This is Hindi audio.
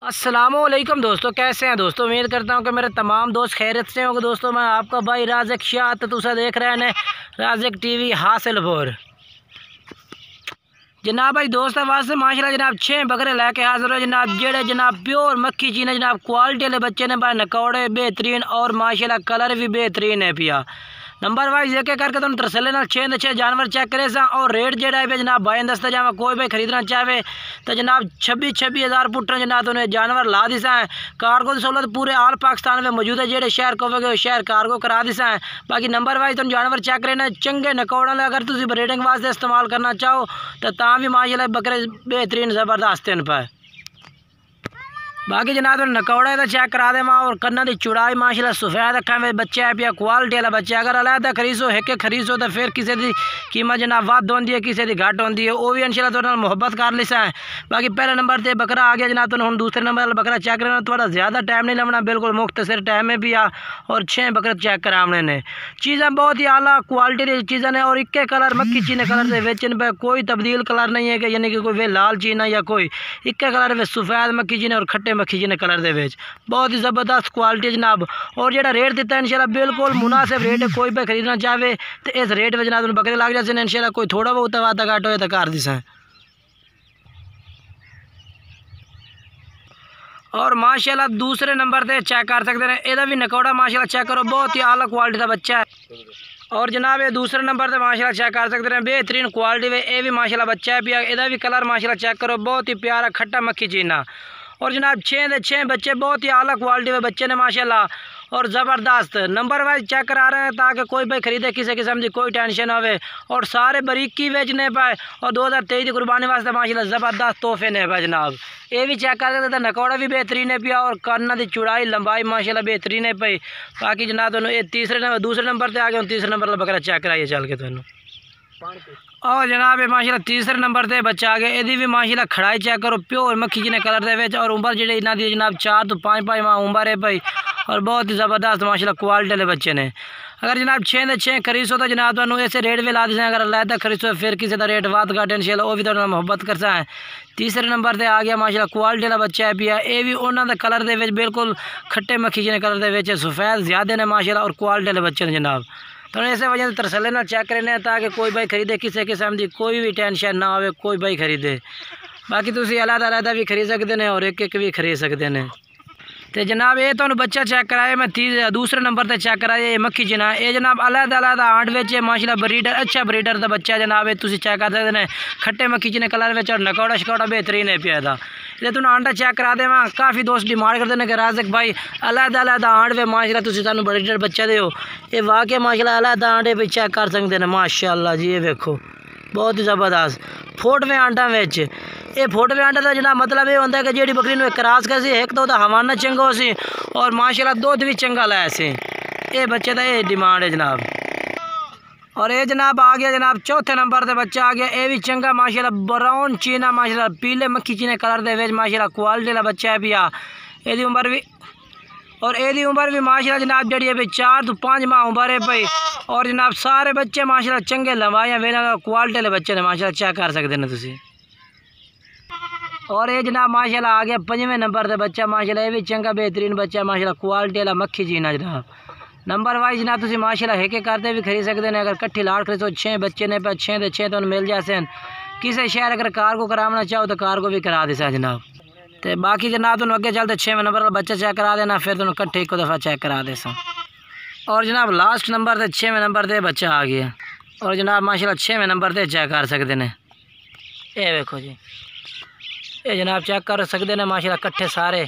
अस्सलामुअलैकुम दोस्तों, कैसे हैं दोस्तों। उम्मीद करता हूं कि मेरे तमाम दोस्त खैरियत से होंगे। दोस्तों मैं आपका भाई राज़िक शाह तुसा देख रहे हैं राज़िक टीवी हासिलपुर। जनाब भाई दोस्त वास्ते माशाल्लाह जनाब 6 बकरे लेके हाजिर हो जनाब, जेड़े जनाब प्योर मक्खी चीने जनाब क्वालिटी वाले बच्चे ने भाई नकौड़े बेहतरीन और माशाल्लाह कलर भी बेहतरीन है पिया। नंबर वाइज एक एक करके तुम तसल्ली नाल 6 6 जानवर चेक करे सा। और रेट जेड़ा है जनाब भाई दसता जावा, कोई भाई खरीदना चाहे तो जनाब 26,000 पुट्टर जनाब तुम्हें जानवर ला दिसा है। कार्गो की सहूलत पूरे आल पाकिस्तान में मौजूद है। जेड़े शहर कहोगे वो शहर कार्गो करा दिसा है। बाकी नंबर वाइज तुम जानवर चेक करे चंगे नकौड़े अगर तुम ब्रीडिंग वास्ते इस्तेमाल करना चाहो तो भी माशाल्लाह बकरे बेहतरीन ज़बरदस्त हैं पे। बाकी जनाब नकौड़े तो चेक करा दे माँ। और कन्ना की चुड़ाई माशाल्लाह सफ़ेद अखा में बच्चा है पिया क्वालिटी वाला बच्चा। अगर अलहदा खरीदो एक खरीदो तो फिर किसी की कीमत जनाब वध होती है, किसी की घट होती है, वो भी इंशाल्लाह तुहाडे मुहब्बत कर लिसा है। बाकी पहले नंबर पर बकरा आ गया जनाब, तुम हम दूसरे नंबर वाला बकरा चेक करना। थोड़ा ज़्यादा टाइम नहीं लगना, बिल्कुल मुख्तसर टाइम में भी आ। और 6 बकरे चेक कराने ने। चीज़ें बहुत ही आला क्वालिटी की चीज़ें ने। और इक्के कलर मक्खी चीने कलर से बेचने पे कोई तब्दील कलर नहीं है कि यानी कि कोई वे लाल चीना या कोई इक्के कलर में सफ़ेद मक्खी चीने और खट्टे मक्खी चीने कलर दे बहुत ही ज़बरदस्त क्वालिटी जनाब। और जो रेट दिता है इंशाल्लाह बिल्कुल मुनासिब रेट है। कोई भी खरीदना चाहे तो इस रेट में जनाब बकरे लग जाते हैं इंशाल्लाह। कोई थोड़ा बहुत वादा घाट हो तो कर दिसा। और माशाल्लाह दूसरे नंबर पे चेक कर सकते हैं, यदा भी नकौड़ा माशाल्लाह चेक करो, बहुत ही आला क्वालिटी का बच्चा है। और जनाब ये दूसरे नंबर पे माशाल्लाह चेक कर सकते हैं, बेहतरीन क्वालिटी में ये भी माशाल्लाह बच्चा है पिया। यदा भी कलर माशाल्लाह चेक करो, बहुत ही प्यारा खट्टा मक्खी चीना। और जनाब 6 बच्चे बहुत ही आला क्वालिटी में बच्चे ने माशाल्लाह। और ज़बरदस्त नंबर वाइज चेक करा रहे हैं ताकि कोई भाई खरीदे किसी किस्म की कोई टेंशन हो। और सारे बारीकी बेचने पाए। और 2023 की कुर्बानी वास्ते माशाल्लाह ज़बरदस्त तोहफे ने पाए जनाब। ये भी चेक कर सकते थे, नकौड़ा भी बेहतरीन है पिया। और काना की चुड़ाई लंबाई माशाल्लाह बेहतरीन है पई। बाकी जनाब ये दूसरे नंबर पर आ गए। तीसरे नंबर पर बकरा चेक कराइए चल के तुम। और जनाब ये माशाल्लाह तीसरे नंबर पे बच्चा आ गया। यदि भी माशाल्लाह खड़ाई चेक करो, प्योर मक्खी जी ने कलर दे। और उम्र जी इन्हों की जनाब 4 तो 5 माह उम्र है भाई। और बहुत ही ज़बरदस्त माशाल्लाह क्वालिटी वाले बच्चे ने। अगर जनाब 6 खरीदो तो जनाब तुम ऐसे रेट भी ला दें। अगर अलहदा खरीदो फिर किसी का रेट वाद घट इंशाल्लाह वो भी तुहाडे नाल मुहब्बत करता है। तीसरे नंबर पर आ गया माशाल्लाह क्वालिटी वाला बच्चा है पिया। ये भी उन्होंने कलर दे बिल्कुल खट्टे मक्खी जी ने कलर दे सफ़ेद ज़्यादा ने माशाल्लाह। और क्वालिटी वाले बच्चे ने जनाब, तो इस वजह से तसल्ली ना चेक करें ताकि कोई भाई खरीदे किसी किस्म की कोई भी टेंशन ना हो, कोई भाई खरीदे। बाकी तुम अलहदा भी खरीद सकते हैं और एक भी खरीद सकते हैं। तो जनाब ये तो बच्चा चेक कराया मैं दूसरे नंबर पर चेक कराया ये मक्खी चीना। ये जनाब अलहदा आंट बेचे माशाल्लाह ब्रीडर अच्छा ब्रीडर का बच्चा जनाब। ये तुम चेक कर सकते हैं खट्टे मक्खी चीने कलर में। और नकौड़ा शकौड़ा बेहतरीन है पिया था। ये तुम आंटा चेक करा दे वहाँ काफ़ी दोस्त डिमांड करते हैं कि राज़िक भाई अलहदा आंट वे माशाल्लाह तुम सानू ब्रीडर बच्चा दो। ये वाकई माशाल्लाह अलहदा आंटे भी चेक कर सकते हैं माशाल्लाह जी। ये देखो बहुत ही ज़बरदस्त फोटवे आंटा बेच। ये फोटवे आंटा का जनाब मतलब ये होता है कि जी बकरी में क्रॉस कैसी एक तो हवाना चंगा हो सी और माशाल्लाह दूध भी चंगा लाया सी। ये बच्चे का ये डिमांड है जनाब। और ये जनाब आ गया जनाब चौथे नंबर पर बच्चा आ गया। ये भी चंगा माशाल्लाह ब्राउन चीना माशाल्लाह पीले मक्खी चीने कलर दे माशाल्लाह क्वालिटी वाला बच्चा है भैया। यदि उम्र भी और यदि उम्र भी माशाल्लाह जनाब जड़ी है 4 तो 5 माह उम्र है भाई। और जनाब सारे बच्चे माशाल्लाह चंगे लंबाइयाँ वेला क्वालिटी वाले बच्चे ने माशाल्लाह चेक कर सकते हैं तुम। और ये जनाब माशाल्लाह आ गया 5वें नंबर पर बच्चा माशाल्लाह। ये भी चंगा बेहतरीन बच्चा माशाल्लाह क्वालिटी वाला मक्खी चीना जनाब। नंबर वाइज जनाब तुम माशाल्लाह एक करते भी खरीद सकते हैं। अगर कट्ठी लाट खरीदो 6 बच्चे ने 6 के 6 तो मिल जाते हैं। किसी शहर अगर कार को कराना चाहो तो कार को भी करा दे जनाब। तो बाकी जनाब तुम अगे चलते 6वें नंबर पर बच्चा चेक करा देना, फिर तुम कट्ठे एक दफ़ा चेक करा दे। और जनाब लास्ट नंबर पर 6वें नंबर पर बच्चा आ गया। और जनाब माशाल्लाह 6वें नंबर पर चेक कर सकते हैं। ये देखो जी, ये जनाब चेक कर सकते हैं माशाल्लाह कट्ठे सारे